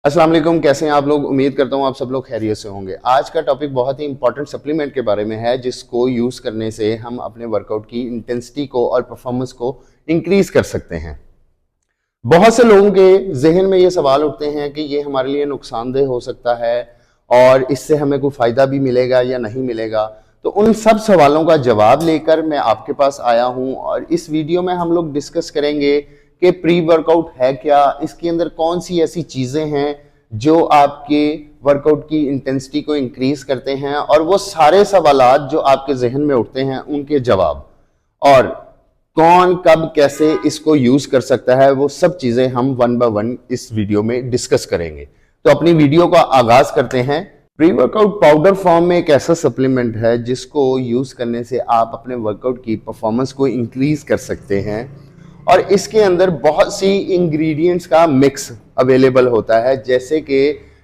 अस्सलाम वालेकुम, कैसे हैं आप लोग। उम्मीद करता हूं आप सब लोग खैरियत से होंगे। आज का टॉपिक बहुत ही इंपॉर्टेंट सप्लीमेंट के बारे में है, जिसको यूज़ करने से हम अपने वर्कआउट की इंटेंसिटी को और परफॉर्मेंस को इंक्रीज कर सकते हैं। बहुत से लोगों के जहन में ये सवाल उठते हैं कि ये हमारे लिए नुकसानदेह हो सकता है और इससे हमें कोई फ़ायदा भी मिलेगा या नहीं मिलेगा। तो उन सब सवालों का जवाब लेकर मैं आपके पास आया हूं और इस वीडियो में हम लोग डिस्कस करेंगे कि प्री वर्कआउट है क्या, इसके अंदर कौन सी ऐसी चीज़ें हैं जो आपके वर्कआउट की इंटेंसिटी को इंक्रीज करते हैं, और वो सारे सवालात जो आपके जहन में उठते हैं उनके जवाब, और कौन कब कैसे इसको यूज कर सकता है, वो सब चीजें हम वन बाय वन इस वीडियो में डिस्कस करेंगे। तो अपनी वीडियो का आगाज करते हैं। प्री वर्कआउट पाउडर फॉर्म में एक ऐसा सप्लीमेंट है जिसको यूज करने से आप अपने वर्कआउट की परफॉर्मेंस को इंक्रीज कर सकते हैं, और इसके अंदर बहुत सी इंग्रेडिएंट्स का मिक्स अवेलेबल होता है, जैसे कि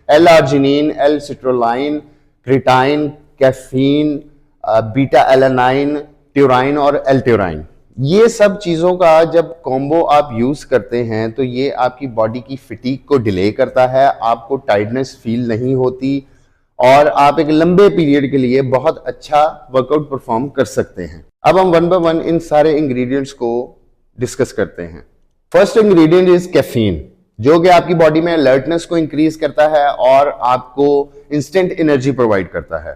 एल-आर्जिनिन, एल-सिट्रोलाइन, क्रिटाइन, कैफीन, बीटा एलानाइन, ट्यूराइन और एल-ट्यूराइन। ये सब चीज़ों का जब कॉम्बो आप यूज़ करते हैं तो ये आपकी बॉडी की फिटीक को डिले करता है, आपको टाइटनेस फील नहीं होती और आप एक लंबे पीरियड के लिए बहुत अच्छा वर्कआउट परफॉर्म कर सकते हैं। अब हम वन बाय वन इन सारे इंग्रेडिएंट्स को डिस्कस करते हैं। फर्स्ट इंग्रेडिएंट इज कैफीन, जो कि आपकी बॉडी में अलर्टनेस को इंक्रीज करता है और आपको इंस्टेंट एनर्जी प्रोवाइड करता है।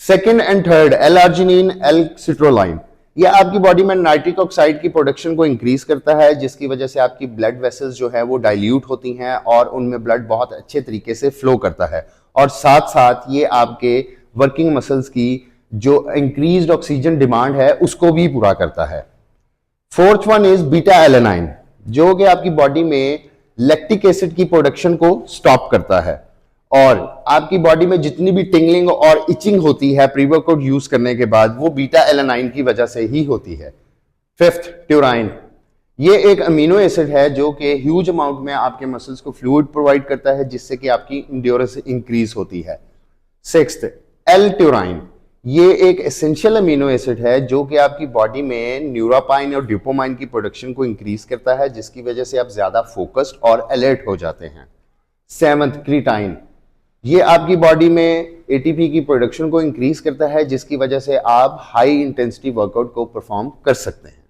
सेकंड एंड थर्ड, एल-आर्जिनिन, एल-सिट्रोलाइन, यह आपकी बॉडी में नाइट्रिक ऑक्साइड की प्रोडक्शन को इंक्रीज करता है, जिसकी वजह से आपकी ब्लड वेसल्स जो है वो डाइल्यूट होती हैं और उनमें ब्लड बहुत अच्छे तरीके से फ्लो करता है, और साथ साथ ये आपके वर्किंग मसल्स की जो इंक्रीज्ड ऑक्सीजन डिमांड है उसको भी पूरा करता है। Fourth one is beta alanine, जो कि आपकी बॉडी में लैक्टिक एसिड की प्रोडक्शन को स्टॉप करता है और आपकी बॉडी में जितनी भी टिंगलिंग और इचिंग होती है प्री वर्कआउट यूज करने के बाद, वो बीटा एलानाइन की वजह से ही होती है। फिफ्थ, ट्यूराइन, ये एक अमीनो एसिड है जो कि ह्यूज अमाउंट में आपके मसल्स को फ्लूइड प्रोवाइड करता है, जिससे कि आपकी इंड्योरेंस इंक्रीज होती है। सिक्स्थ, एल-ट्यूराइन, ये एक एसेंशियल अमीनो एसिड है जो कि आपकी बॉडी में न्यूरोपाइन और ड्यूपोमाइन की प्रोडक्शन को इंक्रीज करता है, जिसकी वजह से आप ज्यादा फोकस्ड और अलर्ट हो जाते हैं। सेवंथ, क्रिटाइन, ये आपकी बॉडी में एटीपी की प्रोडक्शन को इंक्रीज करता है, जिसकी वजह से आप हाई इंटेंसिटी वर्कआउट को परफॉर्म कर सकते हैं।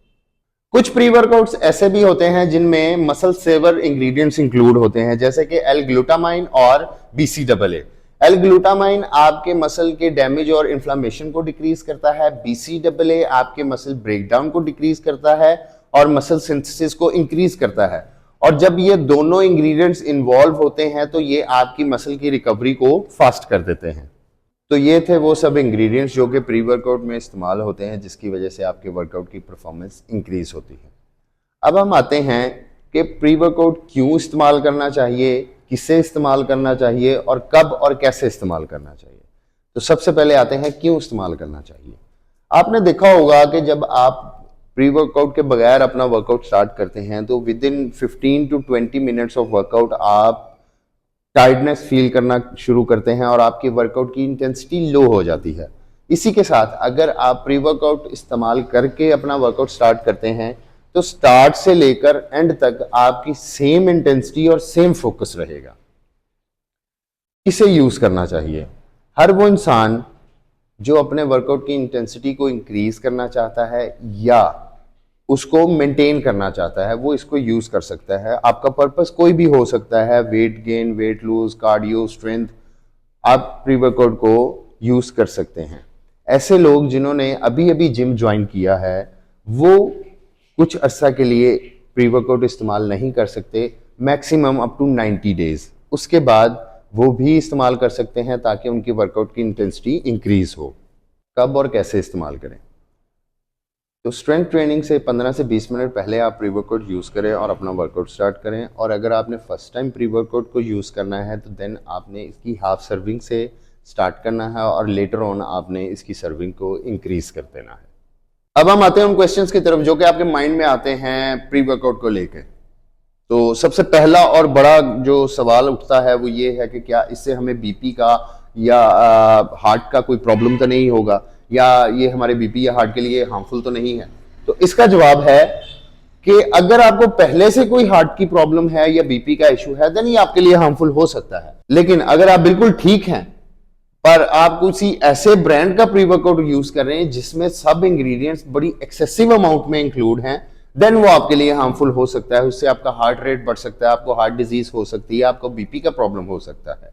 कुछ प्री वर्कआउट्स ऐसे भी होते हैं जिनमें मसल सेवर इंग्रेडिएंट्स इंक्लूड होते हैं, जैसे कि एल-ग्लूटामाइन और BCAA। एल-ग्लूटामाइन आपके मसल के डैमेज और इन्फ्लामेशन को डिक्रीज करता है, BCAA आपके मसल ब्रेकडाउन को डिक्रीज करता है और मसल सिंथेसिस को इंक्रीज करता है। और जब ये दोनों इंग्रेडिएंट्स इन्वॉल्व होते हैं तो ये आपकी मसल की रिकवरी को फास्ट कर देते हैं। तो ये थे वो सब इंग्रेडिएंट्स जो कि प्री वर्कआउट में इस्तेमाल होते हैं, जिसकी वजह से आपके वर्कआउट की परफॉर्मेंस इंक्रीज होती है। अब हम आते हैं कि प्री वर्कआउट क्यों इस्तेमाल करना चाहिए, किसे इस्तेमाल करना चाहिए और कब और कैसे इस्तेमाल करना चाहिए। तो सबसे पहले आते हैं क्यों इस्तेमाल करना चाहिए। आपने देखा होगा कि जब आप प्री वर्कआउट के बगैर अपना वर्कआउट स्टार्ट करते हैं तो with in 15 to 20 minutes of workout आप टायर्डनेस फील करना शुरू करते हैं और आपकी वर्कआउट की इंटेंसिटी लो हो जाती है। इसी के साथ अगर आप प्री वर्कआउट इस्तेमाल करके अपना वर्कआउट स्टार्ट करते हैं तो स्टार्ट से लेकर एंड तक आपकी सेम इंटेंसिटी और सेम फोकस रहेगा। इसे यूज करना चाहिए हर वो इंसान जो अपने वर्कआउट की इंटेंसिटी को इंक्रीज करना चाहता है या उसको मेंटेन करना चाहता है, वो इसको यूज कर सकता है। आपका पर्पस कोई भी हो सकता है, weight gain, weight lose, cardio, strength, आप प्री वर्कआउट को यूज कर सकते हैं। ऐसे लोग जिन्होंने अभी अभी जिम ज्वाइन किया है वो कुछ अर्सा के लिए प्री वर्कआउट इस्तेमाल नहीं कर सकते, मैक्सिमम अप टू 90 डेज। उसके बाद वो भी इस्तेमाल कर सकते हैं ताकि उनकी वर्कआउट की इंटेंसिटी इंक्रीज हो। कब और कैसे इस्तेमाल करें, तो स्ट्रेंथ ट्रेनिंग से 15 से 20 मिनट पहले आप प्री वर्कआउट यूज़ करें और अपना वर्कआउट स्टार्ट करें। और अगर आपने फर्स्ट टाइम प्री वर्कआउट को यूज़ करना है तो देन आपने इसकी हाफ सर्विंग से स्टार्ट करना है और लेटर ऑन आपने इसकी सर्विंग को इंक्रीज कर देना है। अब हम आते हैं उन क्वेश्चंस की तरफ जो कि आपके माइंड में आते हैं प्री वर्कआउट को लेकर। तो सबसे पहला और बड़ा जो सवाल उठता है वो ये है कि क्या इससे हमें बीपी का या हार्ट का कोई प्रॉब्लम तो नहीं होगा, या ये हमारे बीपी या हार्ट के लिए हार्मफुल तो नहीं है। तो इसका जवाब है कि अगर आपको पहले से कोई हार्ट की प्रॉब्लम है या बीपी का इशू है देन ये आपके लिए हार्मफुल हो सकता है। लेकिन अगर आप बिल्कुल ठीक हैं पर आप किसी ऐसे ब्रांड का प्री वर्कआउट यूज कर रहे हैं जिसमें सब इंग्रेडिएंट्स बड़ी एक्सेसिव अमाउंट में इंक्लूड हैं, देन वो आपके लिए हार्मफुल हो सकता है। उससे आपका हार्ट रेट बढ़ सकता है, आपको हार्ट डिजीज हो सकती है, आपको बीपी का प्रॉब्लम हो सकता है।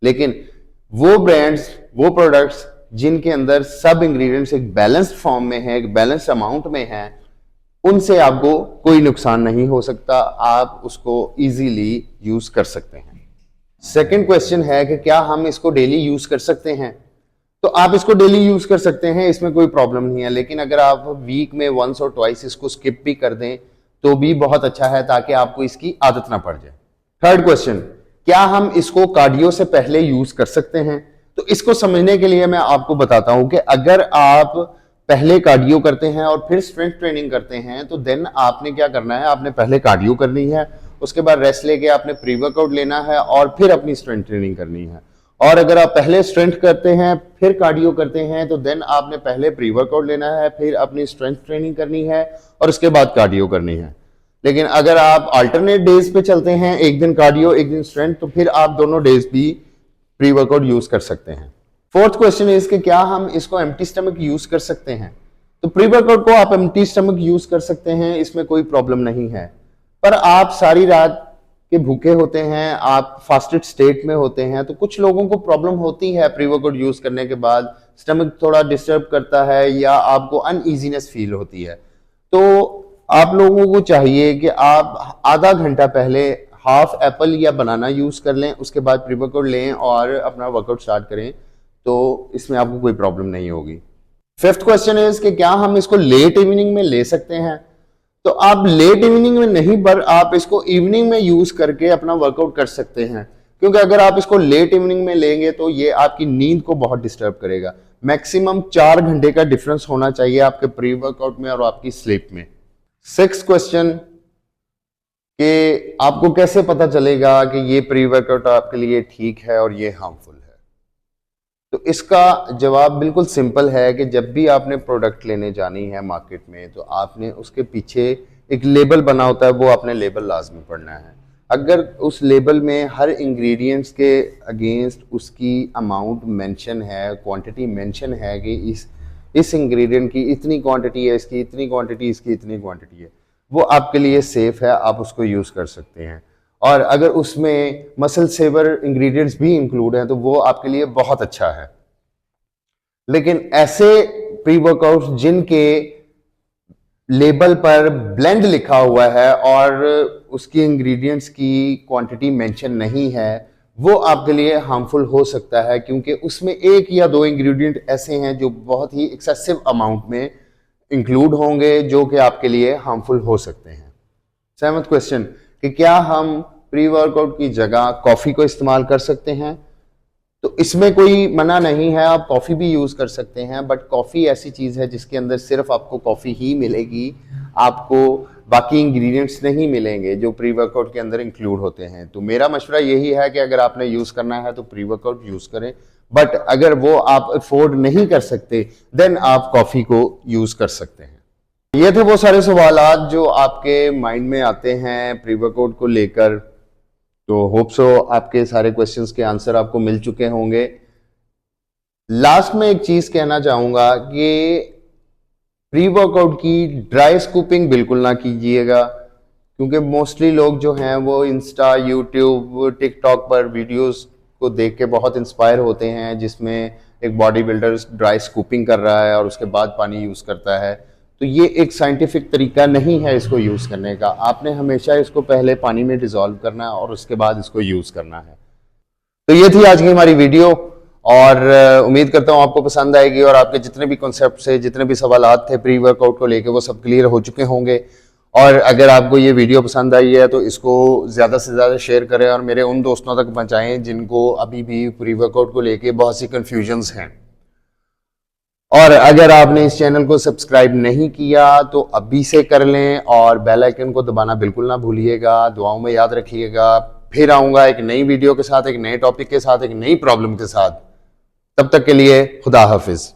लेकिन वो ब्रांड्स, वो प्रोडक्ट्स जिनके अंदर सब इंग्रेडिएंट्स एक बैलेंस्ड फॉर्म में है, एक बैलेंस्ड अमाउंट में है, उनसे आपको कोई नुकसान नहीं हो सकता, आप उसको इजीली यूज कर सकते हैं। सेकंड क्वेश्चन है कि क्या हम इसको डेली यूज कर सकते हैं? तो आप इसको डेली यूज कर सकते हैं, इसमें कोई प्रॉब्लम नहीं है। लेकिन अगर आप वीक में वंस और ट्वाइस इसको स्किप भी कर दें तो भी बहुत अच्छा है, ताकि आपको इसकी आदत ना पड़ जाए। थर्ड क्वेश्चन, क्या हम इसको कार्डियो से पहले यूज कर सकते हैं? तो इसको समझने के लिए मैं आपको बताता हूं कि अगर आप पहले कार्डियो करते हैं और फिर स्ट्रेंथ ट्रेनिंग करते हैं तो देन आपने क्या करना है, आपने पहले कार्डियो करनी है, उसके बाद रेस्ट लेके आपने प्री वर्कआउट लेना है और फिर अपनी स्ट्रेंथ ट्रेनिंग करनी है। और अगर आप पहले स्ट्रेंथ करते हैं फिर कार्डियो करते हैं तो देन आपने पहले प्री वर्कआउट लेना है, फिर अपनी स्ट्रेंथ ट्रेनिंग करनी है और उसके बाद कार्डियो करनी है। लेकिन अगर आप अल्टरनेट डेज पे चलते हैं, एक दिन कार्डियो एक दिन स्ट्रेंथ, तो फिर आप दोनों डेज भी प्री वर्कआउट यूज कर सकते हैं। फोर्थ क्वेश्चन इज कि क्या हम इसको एम्प्टी स्टमक यूज कर सकते हैं? तो प्री वर्कआउट को आप एम्प्टी स्टमक यूज कर सकते हैं, इसमें कोई प्रॉब्लम नहीं है। पर आप सारी रात के भूखे होते हैं, आप फास्टेड स्टेट में होते हैं, तो कुछ लोगों को प्रॉब्लम होती है प्री वर्कआउट यूज करने के बाद, स्टमक थोड़ा डिस्टर्ब करता है या आपको अनईजीनेस फील होती है। तो आप लोगों को चाहिए कि आप आधा घंटा पहले हाफ एप्पल या बनाना यूज कर लें, उसके बाद प्री वर्कआउट लें और अपना वर्कआउट स्टार्ट करें, तो इसमें आपको कोई प्रॉब्लम नहीं होगी। फिफ्थ क्वेश्चन इज कि क्या हम इसको लेट इवनिंग में ले सकते हैं? तो आप लेट इवनिंग में नहीं, पर आप इसको इवनिंग में यूज करके अपना वर्कआउट कर सकते हैं, क्योंकि अगर आप इसको लेट इवनिंग में लेंगे तो ये आपकी नींद को बहुत डिस्टर्ब करेगा। मैक्सिमम 4 घंटे का डिफरेंस होना चाहिए आपके प्री वर्कआउट में और आपकी स्लीप में। सिक्स्थ क्वेश्चन कि आपको कैसे पता चलेगा कि ये प्री वर्कआउट आपके लिए ठीक है और ये हार्मफुल है? तो इसका जवाब बिल्कुल सिंपल है कि जब भी आपने प्रोडक्ट लेने जानी है मार्केट में तो आपने उसके पीछे एक लेबल बना होता है, वो आपने लेबल लाजमी पढ़ना है। अगर उस लेबल में हर इंग्रेडिएंट्स के अगेंस्ट उसकी अमाउंट मेंशन है, क्वांटिटी मेंशन है कि इस इंग्रेडिएंट की इतनी क्वांटिटी है, इसकी इतनी क्वांटिटी, इसकी इतनी क्वांटिटी है, वो आपके लिए सेफ है, आप उसको यूज कर सकते हैं। और अगर उसमें मसल सेवर इंग्रेडिएंट्स भी इंक्लूड हैं तो वो आपके लिए बहुत अच्छा है। लेकिन ऐसे प्री वर्कआउट्स जिनके लेबल पर ब्लेंड लिखा हुआ है और उसकी इंग्रेडिएंट्स की क्वांटिटी मेंशन नहीं है, वो आपके लिए हार्मफुल हो सकता है, क्योंकि उसमें 1 या 2 इंग्रेडिएंट ऐसे हैं जो बहुत ही एक्सेसिव अमाउंट में इंक्लूड होंगे, जो कि आपके लिए हार्मफुल हो सकते हैं। 7th क्वेश्चन कि क्या हम प्री वर्कआउट की जगह कॉफी को इस्तेमाल कर सकते हैं? तो इसमें कोई मना नहीं है, आप कॉफी भी यूज कर सकते हैं, बट कॉफी ऐसी चीज है जिसके अंदर सिर्फ आपको कॉफी ही मिलेगी, आपको बाकी इंग्रेडिएंट्स नहीं मिलेंगे जो प्री वर्कआउट के अंदर इंक्लूड होते हैं। तो मेरा मशवरा यही है कि अगर आपने यूज करना है तो प्री वर्कआउट यूज करें, बट अगर वो आप अफोर्ड नहीं कर सकते देन आप कॉफी को यूज कर सकते हैं। ये थे वो सारे सवालात जो आपके माइंड में आते हैं प्री वर्कआउट को लेकर। तो होप सो आपके सारे क्वेश्चंस के आंसर आपको मिल चुके होंगे। लास्ट में एक चीज कहना चाहूंगा कि प्री वर्कआउट की ड्राई स्कूपिंग बिल्कुल ना कीजिएगा, क्योंकि मोस्टली लोग जो हैं वो इंस्टा, यूट्यूब, टिकटॉक पर वीडियोस को देख के बहुत इंस्पायर होते हैं, जिसमें एक बॉडी बिल्डर ड्राई स्कूपिंग कर रहा है और उसके बाद पानी यूज करता है। तो ये एक साइंटिफिक तरीका नहीं है इसको यूज करने का। आपने हमेशा इसको पहले पानी में डिसॉल्व करना है और उसके बाद इसको यूज करना है। तो ये थी आज की हमारी वीडियो और उम्मीद करता हूँ आपको पसंद आएगी और आपके जितने भी कॉन्सेप्ट थे, जितने भी सवालात थे प्री वर्कआउट को लेके, वो सब क्लियर हो चुके होंगे। और अगर आपको ये वीडियो पसंद आई है तो इसको ज़्यादा से ज़्यादा शेयर करें और मेरे उन दोस्तों तक पहुँचाएं जिनको अभी भी प्री वर्कआउट को लेके बहुत सी कन्फ्यूजन्स हैं। और अगर आपने इस चैनल को सब्सक्राइब नहीं किया तो अभी से कर लें और बेल आइकन को दबाना बिल्कुल ना भूलिएगा। दुआओं में याद रखिएगा। फिर आऊँगा एक नई वीडियो के साथ, एक नए टॉपिक के साथ, एक नई प्रॉब्लम के साथ। तब तक के लिए खुदा हाफिज।